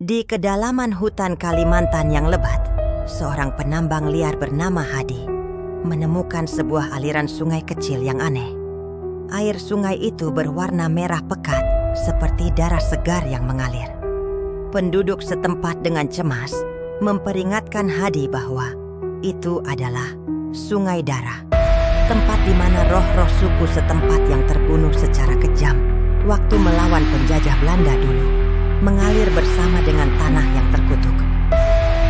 Di kedalaman hutan Kalimantan yang lebat, seorang penambang liar bernama Hadi menemukan sebuah aliran sungai kecil yang aneh. Air sungai itu berwarna merah pekat seperti darah segar yang mengalir. Penduduk setempat dengan cemas memperingatkan Hadi bahwa itu adalah sungai darah, tempat di mana roh-roh suku setempat yang terbunuh secara kejam waktu melawan penjajah Belanda dulu mengalir bersama dengan tanah yang terkutuk.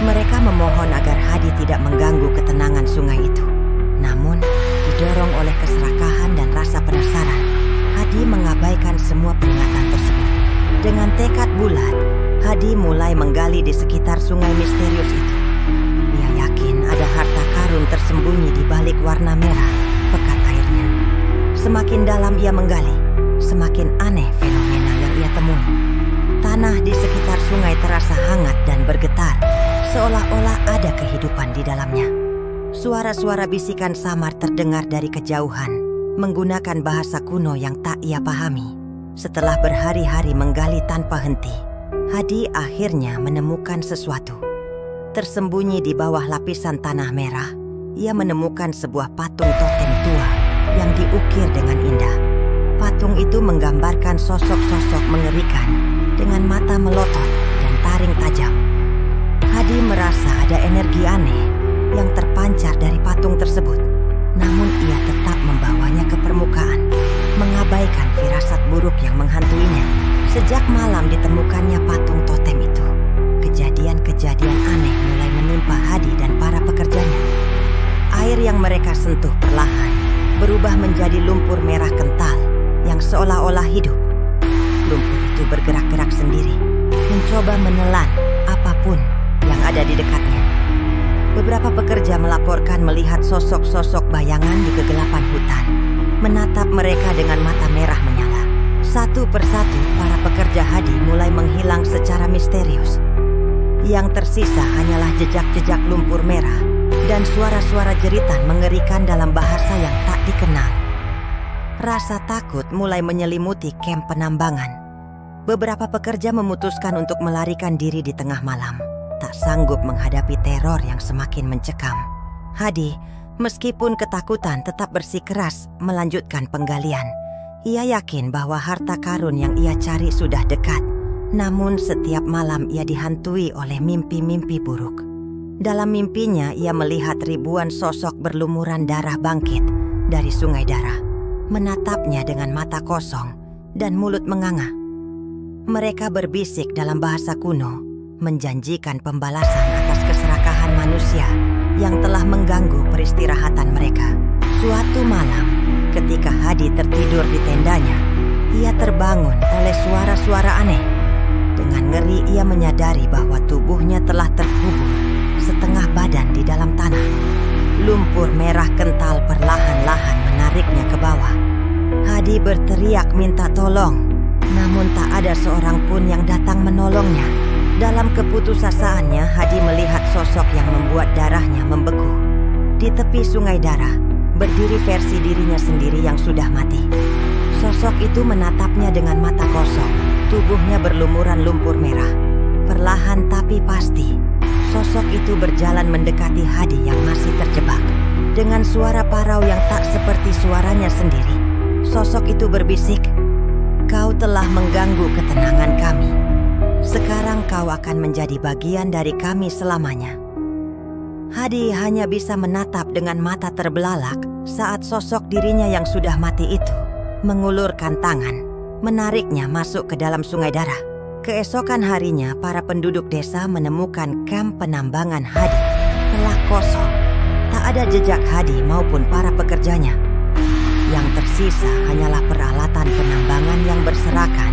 Mereka memohon agar Hadi tidak mengganggu ketenangan sungai itu. Namun, didorong oleh keserakahan dan rasa penasaran, Hadi mengabaikan semua peringatan tersebut. Dengan tekad bulat, Hadi mulai menggali di sekitar sungai misterius itu. Ia yakin ada harta karun tersembunyi di balik warna merah pekat airnya. Semakin dalam ia menggali, semakin aneh fenomena yang ia temui. Tanah di sekitar sungai terasa hangat dan bergetar, seolah-olah ada kehidupan di dalamnya. Suara-suara bisikan samar terdengar dari kejauhan, menggunakan bahasa kuno yang tak ia pahami. Setelah berhari-hari menggali tanpa henti, Hadi akhirnya menemukan sesuatu. Tersembunyi di bawah lapisan tanah merah, ia menemukan sebuah patung totem tua yang diukir dengan indah. Patung itu menggambarkan sosok-sosok mengerikan dengan mata melotot dan taring tajam. Hadi merasa ada energi aneh yang terpancar dari patung tersebut. Namun ia tetap membawanya ke permukaan, mengabaikan firasat buruk yang menghantuinya. Sejak malam ditemukannya patung totem itu, kejadian-kejadian aneh mulai menimpa Hadi dan para pekerjanya. Air yang mereka sentuh perlahan berubah menjadi lumpur merah kental yang seolah-olah hidup. Lumpur itu bergerak-gerak sendiri, mencoba menelan apapun yang ada di dekatnya. Beberapa pekerja melaporkan melihat sosok-sosok bayangan di kegelapan hutan, menatap mereka dengan mata merah menyala. Satu persatu para pekerja Hadi mulai menghilang secara misterius. Yang tersisa hanyalah jejak-jejak lumpur merah dan suara-suara jeritan mengerikan dalam bahasa yang tak dikenal. Rasa takut mulai menyelimuti kamp penambangan. Beberapa pekerja memutuskan untuk melarikan diri di tengah malam, tak sanggup menghadapi teror yang semakin mencekam. Hadi, meskipun ketakutan, tetap bersikeras melanjutkan penggalian. Ia yakin bahwa harta karun yang ia cari sudah dekat. Namun setiap malam ia dihantui oleh mimpi-mimpi buruk. Dalam mimpinya ia melihat ribuan sosok berlumuran darah bangkit dari sungai darah, menatapnya dengan mata kosong dan mulut menganga. Mereka berbisik dalam bahasa kuno, menjanjikan pembalasan atas keserakahan manusia yang telah mengganggu peristirahatan mereka. Suatu malam, ketika Hadi tertidur di tendanya, ia terbangun oleh suara-suara aneh. Dengan ngeri ia menyadari bahwa tubuhnya telah terkubur setengah badan di dalam tanah. Lumpur merah kental perlahan-lahan menariknya ke bawah. Hadi berteriak minta tolong, namun tak ada seorang pun yang datang menolongnya. Dalam keputusasaannya, Hadi melihat sosok yang membuat darahnya membeku. Di tepi sungai darah, berdiri versi dirinya sendiri yang sudah mati. Sosok itu menatapnya dengan mata kosong, tubuhnya berlumuran lumpur merah. Perlahan tapi pasti, sosok itu berjalan mendekati Hadi yang masih terjebak. Dengan suara parau yang tak seperti suaranya sendiri, sosok itu berbisik, "Kau telah mengganggu ketenangan kami. Sekarang kau akan menjadi bagian dari kami selamanya." Hadi hanya bisa menatap dengan mata terbelalak saat sosok dirinya yang sudah mati itu mengulurkan tangan, menariknya masuk ke dalam sungai darah. Keesokan harinya, para penduduk desa menemukan kamp penambangan Hadi telah kosong. Tak ada jejak Hadi maupun para pekerjanya. Yang tersisa hanyalah peralatan penambangan yang berserakan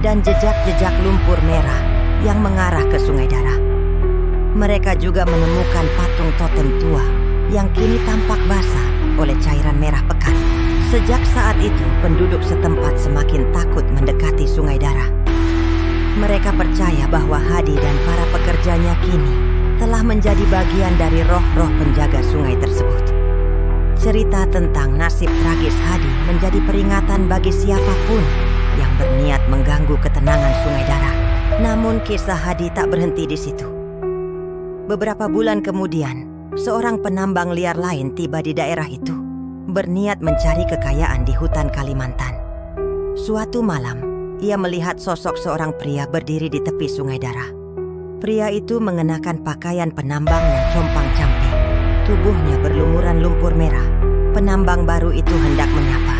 dan jejak-jejak lumpur merah yang mengarah ke sungai darah. Mereka juga menemukan patung totem tua yang kini tampak basah oleh cairan merah pekat. Sejak saat itu, penduduk setempat semakin takut mendekati sungai darah. Mereka percaya bahwa Hadi dan para pekerjanya kini telah menjadi bagian dari roh-roh penjaga sungai tersebut. Cerita tentang nasib tragis Hadi menjadi peringatan bagi siapapun yang berniat mengganggu ketenangan sungai darah. Namun kisah Hadi tak berhenti di situ. Beberapa bulan kemudian, seorang penambang liar lain tiba di daerah itu, berniat mencari kekayaan di hutan Kalimantan. Suatu malam, ia melihat sosok seorang pria berdiri di tepi Sungai Darah. Pria itu mengenakan pakaian penambang yang compang-camping. Tubuhnya berlumuran lumpur merah. Penambang baru itu hendak menyapa,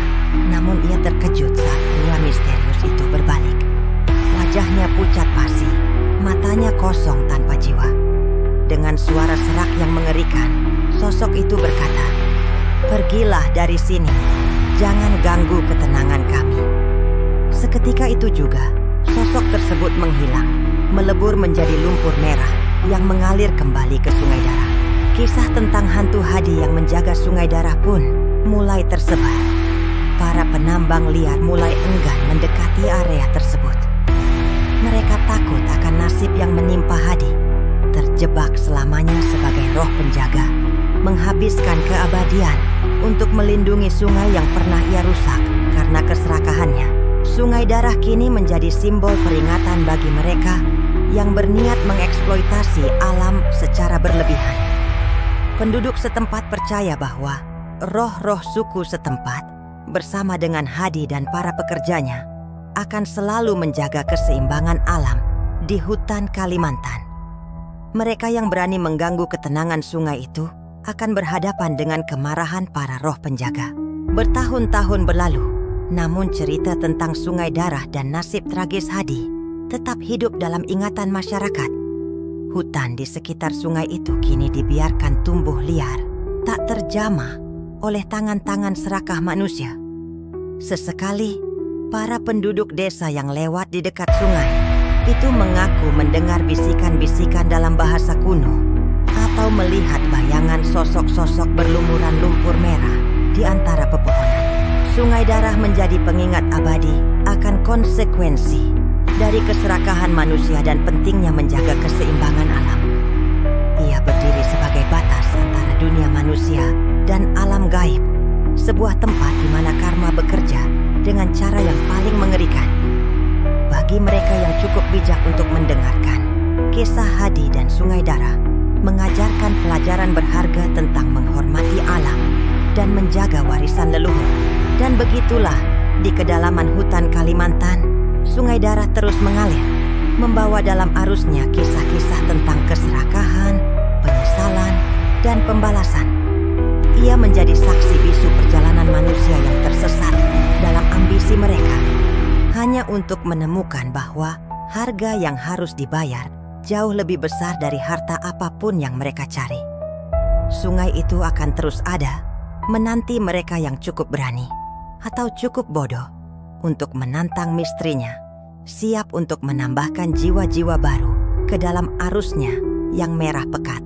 namun ia terkejut saat pria misterius itu berbalik. Wajahnya pucat pasi, matanya kosong tanpa jiwa. Dengan suara serak yang mengerikan, sosok itu berkata, "Pergilah dari sini, jangan ganggu ketenangan kami." Seketika itu juga, sosok tersebut menghilang, melebur menjadi lumpur merah yang mengalir kembali ke Sungai Darah. Kisah tentang hantu Hadi yang menjaga Sungai Darah pun mulai tersebar. Para penambang liar mulai enggan mendekati area tersebut. Mereka takut akan nasib yang menimpa Hadi, terjebak selamanya sebagai roh penjaga, menghabiskan keabadian untuk melindungi sungai yang pernah ia rusak karena keserakahannya. Sungai Darah kini menjadi simbol peringatan bagi mereka yang berniat mengeksploitasi alam secara berlebihan. Penduduk setempat percaya bahwa roh-roh suku setempat bersama dengan Hadi dan para pekerjanya akan selalu menjaga keseimbangan alam di hutan Kalimantan. Mereka yang berani mengganggu ketenangan sungai itu akan berhadapan dengan kemarahan para roh penjaga. Bertahun-tahun berlalu, namun cerita tentang Sungai Darah dan nasib tragis Hadi tetap hidup dalam ingatan masyarakat. Hutan di sekitar sungai itu kini dibiarkan tumbuh liar, tak terjamah oleh tangan-tangan serakah manusia. Sesekali, para penduduk desa yang lewat di dekat sungai itu mengaku mendengar bisikan-bisikan dalam bahasa kuno atau melihat bayangan sosok-sosok berlumuran lumpur merah di antara pepohonan. Sungai Darah menjadi pengingat abadi akan konsekuensi dari keserakahan manusia dan pentingnya menjaga keseimbangan alam. Ia berdiri sebagai batas antara dunia manusia dan alam gaib, sebuah tempat di mana karma bekerja dengan cara yang paling mengerikan. Bagi mereka yang cukup bijak untuk mendengarkan, kisah Hadi dan Sungai Darah mengajarkan pelajaran berharga tentang menghormati alam dan menjaga warisan leluhur. Dan begitulah, di kedalaman hutan Kalimantan, Sungai Darah terus mengalir, membawa dalam arusnya kisah-kisah tentang keserakahan, penyesalan, dan pembalasan. Ia menjadi saksi bisu perjalanan manusia yang tersesat dalam ambisi mereka, hanya untuk menemukan bahwa harga yang harus dibayar jauh lebih besar dari harta apapun yang mereka cari. Sungai itu akan terus ada, menanti mereka yang cukup berani atau cukup bodoh untuk menantang misterinya, siap untuk menambahkan jiwa-jiwa baru ke dalam arusnya yang merah pekat.